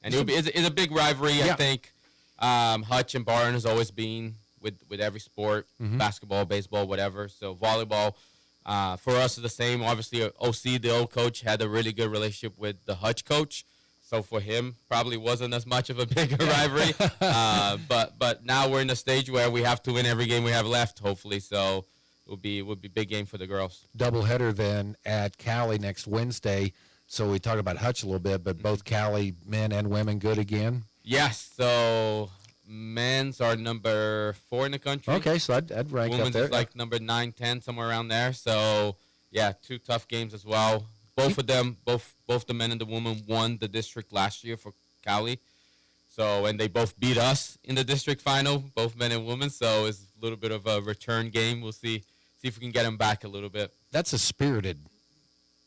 And it's a big rivalry, I think. Hutch and Barton has always been with every sport, basketball, baseball, whatever. So volleyball, for us is the same. Obviously, OC, the old coach, had a really good relationship with the Hutch coach. So for him, probably wasn't as much of a bigger rivalry. But now we're in a stage where we have to win every game we have left, hopefully. So it would be a big game for the girls. Doubleheader then at Cali next Wednesday. So we talked about Hutch a little bit, but both Cali men and women good again? Yes. So men's are number 4 in the country. Okay, so I'd rank women's up there. Is like number 9, 10, somewhere around there. So, yeah, 2 tough games as well. Both of them, both the men and the women won the district last year for Cali. So, and they both beat us in the district final, both men and women. So it's a little bit of a return game. We'll see if we can get them back a little bit. That's a spirited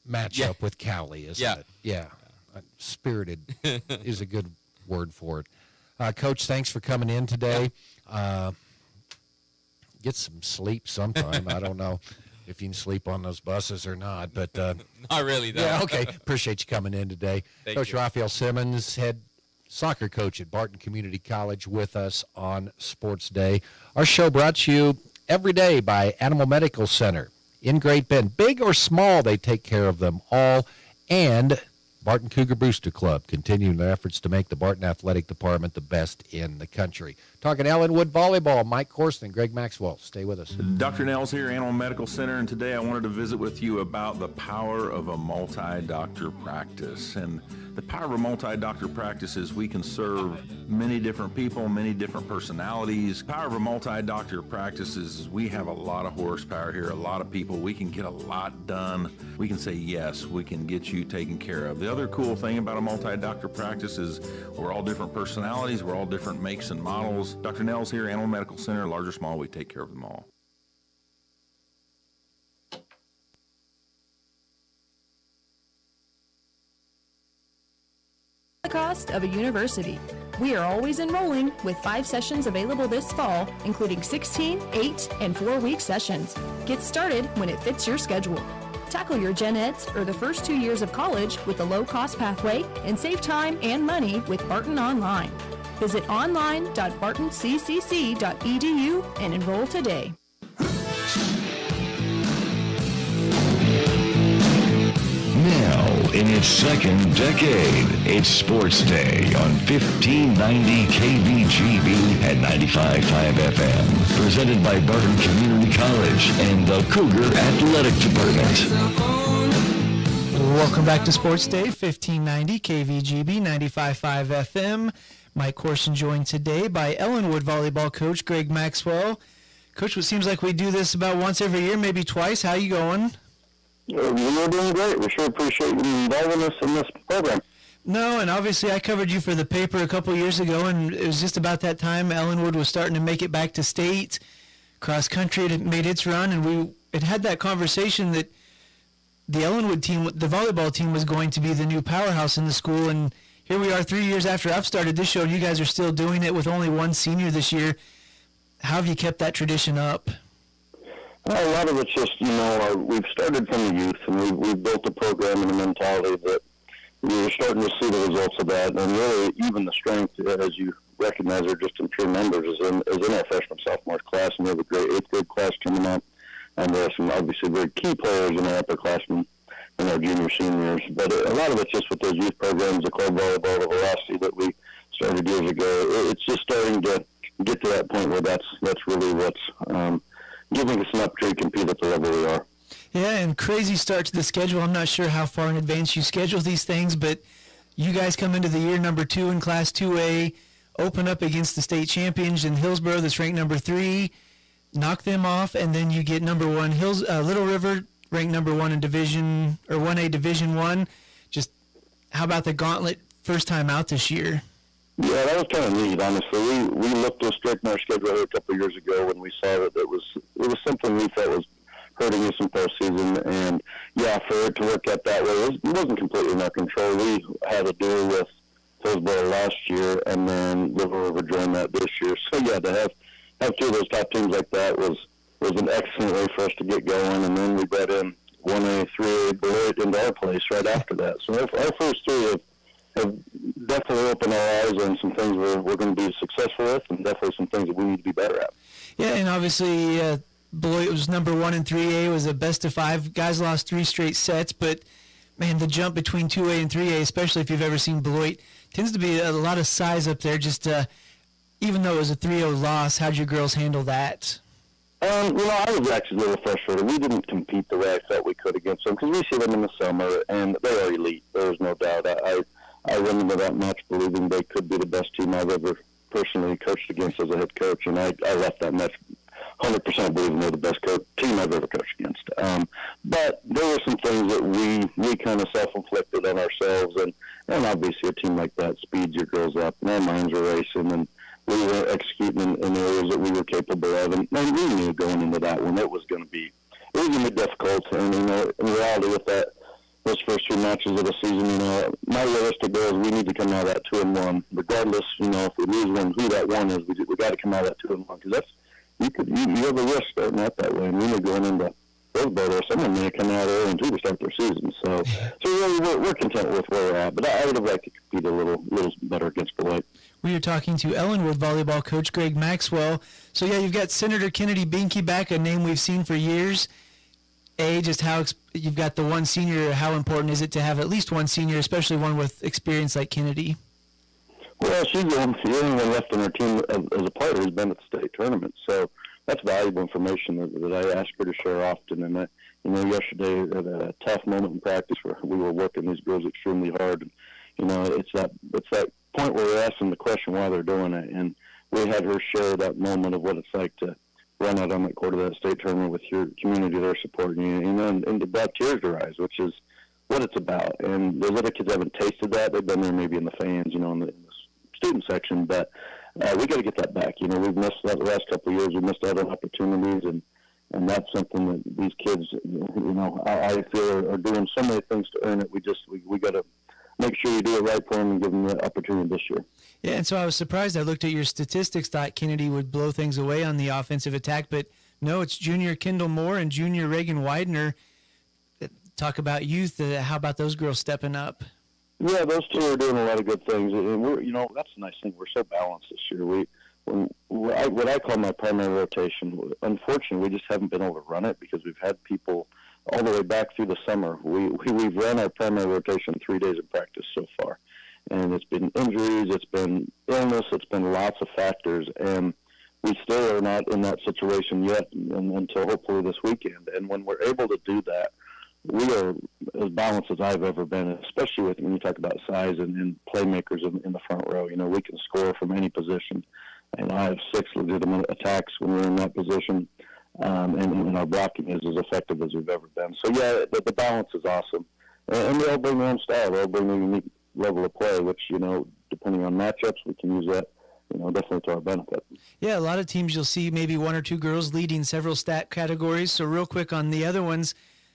matchup with Cali, isn't it? Yeah. Spirited is a good word for it. Coach, thanks for coming in today. Get some sleep sometime. I don't know if you can sleep on those buses or not, but not really, though. Yeah, okay. Appreciate you coming in today. Coach Raphael Simmons, head soccer coach at Barton Community College, with us on Sports Day. Our show brought to you every day by Animal Medical Center in Great Bend. Big or small, they take care of them all. And Barton Cougar Booster Club, continuing their efforts to make the Barton Athletic Department the best in the country. Talking Ellenwood Volleyball, Mike Corson and Greg Maxwell. Stay with us. Dr. Nels here, Animal Medical Center, and today I wanted to visit with you about the power of a multi-doctor practice. And The power of a multi-doctor practice is we can serve many different people, many different personalities. The power of a multi-doctor practice is we have a lot of horsepower here, a lot of people. We can get a lot done. We can say, yes, we can get you taken care of. The other cool thing about a multi-doctor practice is we're all different personalities. We're all different makes and models. Dr. Nels here, Animal Medical Center, large or small, we take care of them all. The cost of a university. We are always enrolling with 5 sessions available this fall, including 16, 8, and 4-week sessions. Get started when it fits your schedule. Tackle your gen eds or the first 2 years of college with a low-cost pathway and save time and money with Barton Online. Visit online.bartonccc.edu and enroll today. Now, in its second decade, it's Sports Day on 1590 KVGB and 95.5 FM. Presented by Barton Community College and the Cougar Athletic Department. Welcome back to Sports Day, 1590 KVGB, 95.5 FM. Mike Corson joined today by Ellenwood volleyball coach Greg Maxwell. Coach, it seems like we do this about once every year, maybe twice. How you going? We're doing great. We sure appreciate you involving us in this program. No, and obviously I covered you for the paper a couple years ago, and it was just about that time Ellenwood was starting to make it back to state. Cross country had made its run, and we had that conversation that the Ellenwood team, the volleyball team, was going to be the new powerhouse in the school, and here we are 3 years after I've started this show, and you guys are still doing it with only one senior this year. How have you kept that tradition up? Well, a lot of it's just, we've started from the youth, and we've built a program and a mentality that we're starting to see the results of that. And really, even the strength, as you recognize, are just in pure numbers, is in our freshman, sophomore class. And we have a great 8th grade class coming up. And there are some obviously very key players in our upperclassmen and our junior seniors. But a lot of it's just with those youth programs, the club volleyball, the velocity that we started years ago. It's just starting to get to that point where that's really what's giving us an opportunity to compete at the level we are. Yeah, and crazy start to the schedule. I'm not sure how far in advance you schedule these things, but you guys come into the year number 2 in Class 2A, open up against the state champions in Hillsboro that's ranked number 3, knock them off, and then you get number 1 Little River, ranked number 1 in Division or 1A Division 1. Just how about the gauntlet first time out this year? Yeah, that was kind of neat, honestly. We looked to straighten our schedule a couple of years ago when we saw that it was something we felt was hurting us in postseason. And, yeah, for it to work out that way, it wasn't completely in our control. We had a deal with Hillsboro last year, and then Little River joined that this year. So, yeah, to have 2 of those top teams like that was an excellent way for us to get going. And then we got in 1A, 3A Beloit into our place right after that. So our first 3 have definitely opened our eyes on some things we're going to be successful with, and definitely some things that we need to be better at. Yeah, and obviously Beloit was number 1 in 3A, was a best of 5. Guys lost 3 straight sets, but, man, the jump between 2A and 3A, especially if you've ever seen Beloit, tends to be a lot of size up there. Just even though it was a 3-0 loss, how'd your girls handle that? I was actually a little frustrated. We didn't compete the way I thought we could against them, because we see them in the summer, and they are elite. There's no doubt. I went into that match believing they could be the best team I've ever personally coached against as a head coach, and I left that match 100% believing they're the best team I've ever coached against. But there were some things that we kind of self-inflicted on ourselves, and obviously a team like that speeds your girls up, and our minds were racing, and we were executing in areas that we were capable of, and we knew going into that one it was going to be difficult. And in reality, with those first 2 matches of the season, my realistic goal is we need to come out of that 2-1, regardless. If we lose one, who that one is, we got to come out of that 2-1, because that's you have a risk starting out that way, and really going into Hillsboro, or someone may come out 0-2 to start their season. So really, we're content with where we're at, but I would have liked to compete a little better against Beloit. We are talking to Ellenwood volleyball coach Greg Maxwell. So, yeah, you've got Senator Kennedy Binky back, a name we've seen for years. Just how you've got the one senior, how important is it to have at least one senior, especially one with experience like Kennedy? Well, she's the only one left on our team as a player who's been at the state tournament. So that's valuable information that I ask her to share often. And yesterday at a tough moment in practice where we were working these girls extremely hard. And it's that point where we're asking the question why they're doing it. And we had her share that moment of what it's like to run out on that court of that state tournament with your community there supporting you, and it brought tears to her eyes, which is what it's about. And those other kids haven't tasted that. They've been there maybe in the fans, in the student section, but we got to get that back. We've missed that the last couple of years. We missed out on opportunities, and that's something that these kids, I feel are doing so many things to earn it. We got to make sure you do it right for them and give them the opportunity this year. Yeah, and so I was surprised. I looked at your statistics, thought Kennedy would blow things away on the offensive attack, but no, it's junior Kendall Moore and junior Reagan Widener. Talk about youth. How about those girls stepping up? Yeah, those two are doing a lot of good things, and we're, that's the nice thing. We're so balanced this year. What I call my primary rotation, unfortunately, we just haven't been able to run it because we've had people all the way back through the summer. We've run our primary rotation 3 days of practice so far, and it's been injuries, it's been illness, it's been lots of factors, and we still are not in that situation yet until hopefully this weekend. And when we're able to do that, we are as balanced as I've ever been, especially when you talk about size and playmakers in the front row. We can score from any position, and I have 6 legitimate attacks when we're in that position. And our blocking is as effective as we've ever been. So, yeah, the balance is awesome. And they all bring their own style. They all bring their unique level of play, which, depending on matchups, we can use that, definitely to our benefit. Yeah, a lot of teams you'll see maybe 1 or 2 girls leading several stat categories. So real quick on the other ones,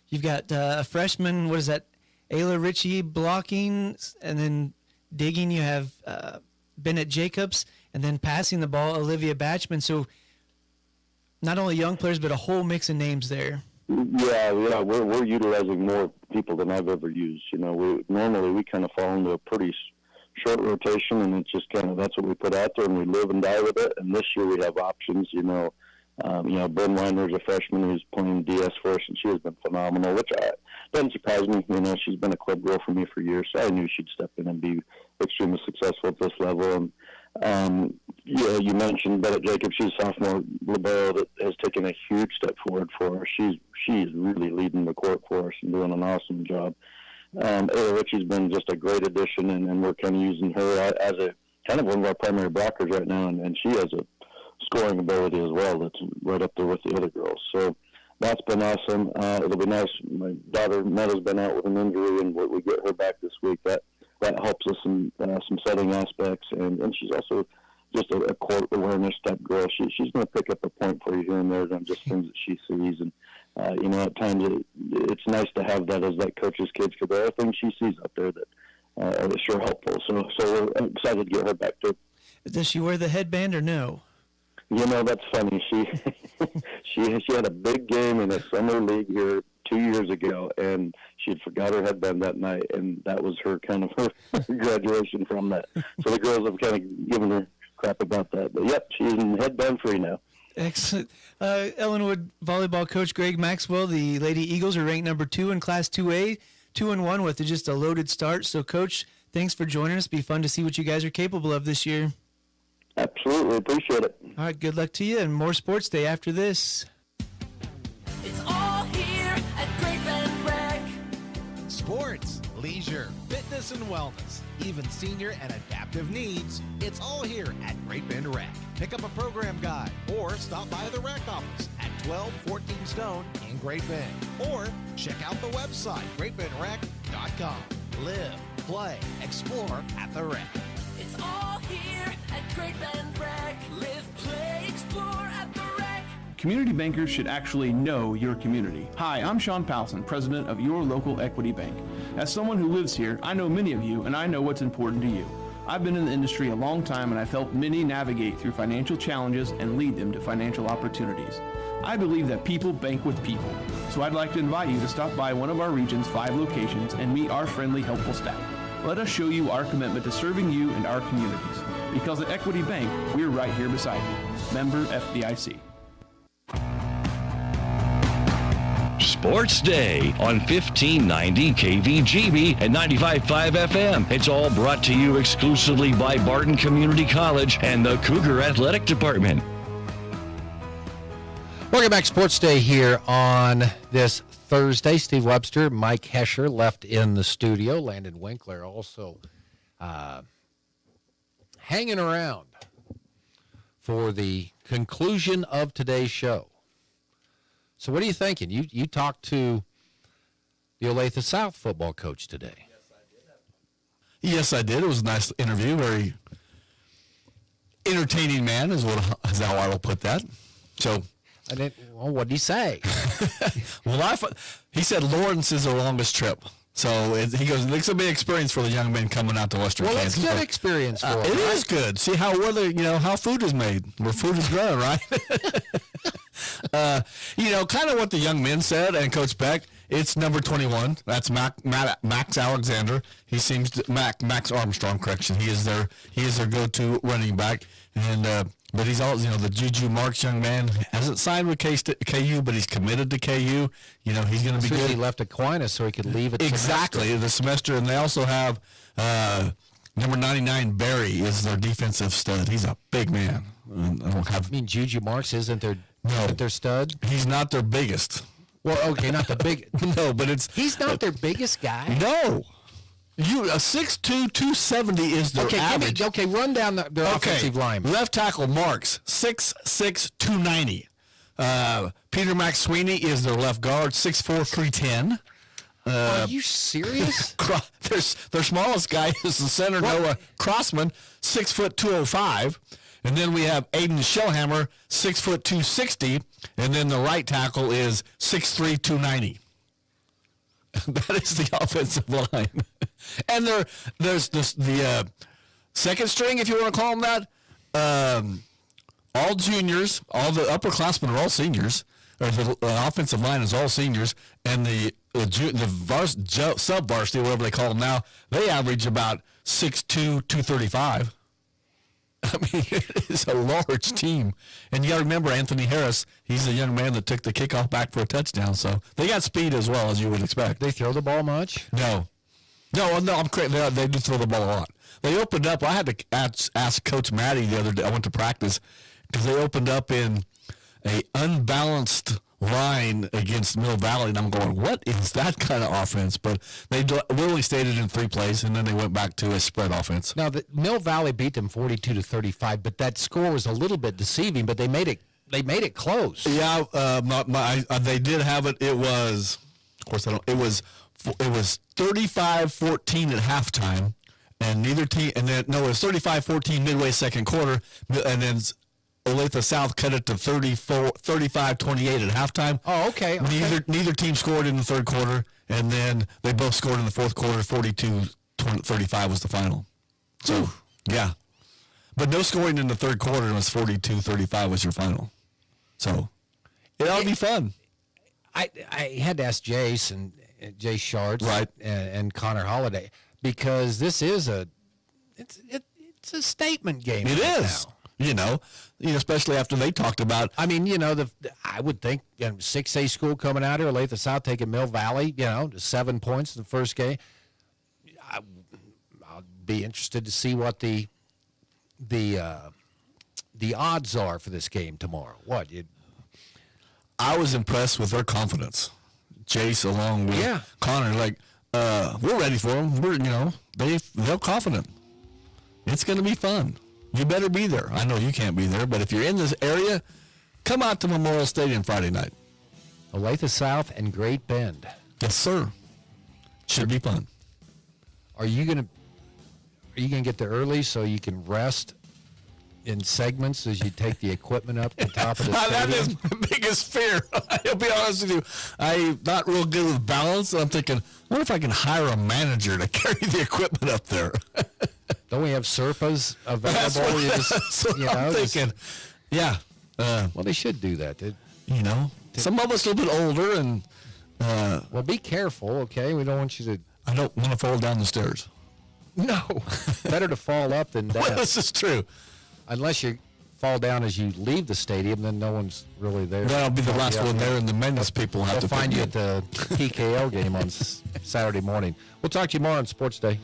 you've got a freshman, what is that, Ayla Ritchie blocking, and then digging you have Bennett Jacobs, and then passing the ball, Olivia Batchman. So not only young players, but a whole mix of names there. Yeah, we're utilizing more people than I've ever used. Normally we kind of fall into a pretty short rotation, and it's just kind of that's what we put out there, and we live and die with it. And this year we have options. Bryn Weiner's a freshman who's playing DS for us, and she has been phenomenal, which doesn't surprise me. She's been a club girl for me for years, so I knew she'd step in and be extremely successful at this level. And you mentioned Bennett Jacobs. She's a sophomore libero that has taken a huge step forward for her. She is really leading the court for us and doing an awesome job. Ayla Ritchie's been just a great addition, and we're kind of using her as a kind of one of our primary blockers right now, and she has a scoring ability as well that's right up there with the other girls. So that's been awesome. It'll be nice. My daughter Metta's been out with an injury, and we get her back this week. That helps us in some setting aspects, and she's also just a court awareness type girl. She's going to pick up a point for you here and there on just things that she sees, and at times it's nice to have that as that coach's kids, because there are things she sees up there that are sure helpful. So we're excited to get her back too. Does she wear the headband or no? That's funny. She had a big game in a summer league here 2 years ago, and she had forgot her headband that night, and that was her kind of her graduation from that. So the girls have kind of given her crap about that. But, yep, she's headband free now. Excellent. Ellenwood volleyball coach Greg Maxwell, the Lady Eagles are ranked number 2 in Class 2A, 2-1 with just a loaded start. So, Coach, thanks for joining us. Be fun to see what you guys are capable of this year. Absolutely. Appreciate it. All right. Good luck to you, and more Sports Day after this. It's all here at Great Bend Rec. Sports, leisure, fitness and wellness, even senior and adaptive needs. It's all here at Great Bend Rec. Pick up a program guide or stop by the rec office at 1214 Stone in Great Bend. Or check out the website, greatbendrec.com. Live, play, explore at the rec. It's all here at Great Bend Rec. Live, play, explore at the rec. Community bankers should actually know your community. Hi, I'm Sean Powelson, president of Your Local Equity Bank. As someone who lives here, I know many of you, and I know what's important to you. I've been in the industry a long time, and I've helped many navigate through financial challenges and lead them to financial opportunities. I believe that people bank with people, so I'd like to invite you to stop by one of our region's 5 locations and meet our friendly, helpful staff. Let us show you our commitment to serving you and our communities. Because at Equity Bank, we're right here beside you. Member FDIC. Sports Day on 1590 KVGB and 95.5 FM. It's all brought to you exclusively by Barton Community College and the Cougar Athletic Department. Welcome back, Sports Day here on this Thursday. Steve Webster, Mike Hesher left in the studio. Landon Winkler also hanging around for the conclusion of today's show. So what are you thinking? You talked to the Olathe South football coach today. Yes, I did. It was a nice interview. Very entertaining man is how I will put that. So, what did he say? Well, he said Lawrence is the longest trip. So he goes, it's a big experience for the young men coming out to Western Kansas. Well, it's good experience for them. It is good. See how how food is made, where food is grown, right? Kind of what the young men said, and Coach Beck. It's number 21. That's Max Alexander. He seems to, Max Armstrong. Correction. He is their go-to running back, and but he's also the Juju Marks young man hasn't signed with KU, but he's committed to KU. He's going to be good. He left Aquinas so he could leave it. Exactly the semester, and they also have number 99 Barry is their defensive stud. He's a big man. Juju Marks isn't their stud? He's not their biggest. Well, okay, not the big. No, but he's not their biggest guy. No, a 6'2", 270 is their average. Run down their offensive line. Left tackle Marks 6'6", 290. Peter McSweeney is their left guard 6'4", 310. Are you serious? Their smallest guy is the center Noah Crossman, 6 foot 205. And then we have Aiden Shellhammer, 6 foot 260, and then the right tackle is 6'3", 290. That is the offensive line. And there's the second string, if you want to call them that. All juniors, all the upperclassmen are all seniors. Or the offensive line is all seniors, and the sub-varsity, whatever they call them now, they average about 6'2", 235. I mean, it is a large team. And you got to remember Anthony Harris, he's the young man that took the kickoff back for a touchdown. So they got speed as well, as you would expect. They throw the ball much? No, I'm crazy. They do throw the ball a lot. They opened up. I had to ask Coach Maddie the other day. I went to practice because they opened up in a unbalanced line against Mill Valley, and I'm going, what is that kind of offense? But they literally stayed it in 3 plays, and then they went back to a spread offense. Now, Mill Valley beat them 42-35, but that score was a little bit deceiving. But they made it close. Yeah, they did have it. It was, of course, it was 35-14 at halftime, and neither team. And then it was 35-14 midway second quarter, and then Olathe South cut it to 35-28 at halftime. Oh, okay. Neither team scored in the third quarter, and then they both scored in the fourth quarter. 42-35 was the final. So, yeah. But no scoring in the third quarter, and it was 42-35 was your final. So, it ought to be fun. I had to ask Jace and Jace Shards, right, and Connor Holiday, because this is it's a statement game. It is. Now. Especially after they talked about. I mean, I would think 6A school coming out here, Olathe South taking Mill Valley, 7 points in the first game. I'll be interested to see what the odds are for this game tomorrow. I was impressed with their confidence. Jace along with Connor, we're ready for them. They're confident. It's going to be fun. You better be there. I know you can't be there, but if you're in this area, come out to Memorial Stadium Friday night. Olathe South and Great Bend. Yes, sir. Should be fun. Are you gonna get there early so you can rest in segments as you take the equipment up to the top of the stadium? That is my biggest fear. I'll be honest with you. I'm not real good with balance. I'm thinking, what if I can hire a manager to carry the equipment up there? Don't we have Serpas available? That's what I'm thinking. Yeah. Well, they should do that. Some of us a little bit older, and well, be careful, okay? We don't want you to. I don't want to fall down the stairs. No, better to fall up than down. Well, this is true. Unless you fall down as you leave the stadium, then no one's really there. That'll be the last one there, and the men's people will have to find you at the PKL game on Saturday morning. We'll talk to you more on Sports Day.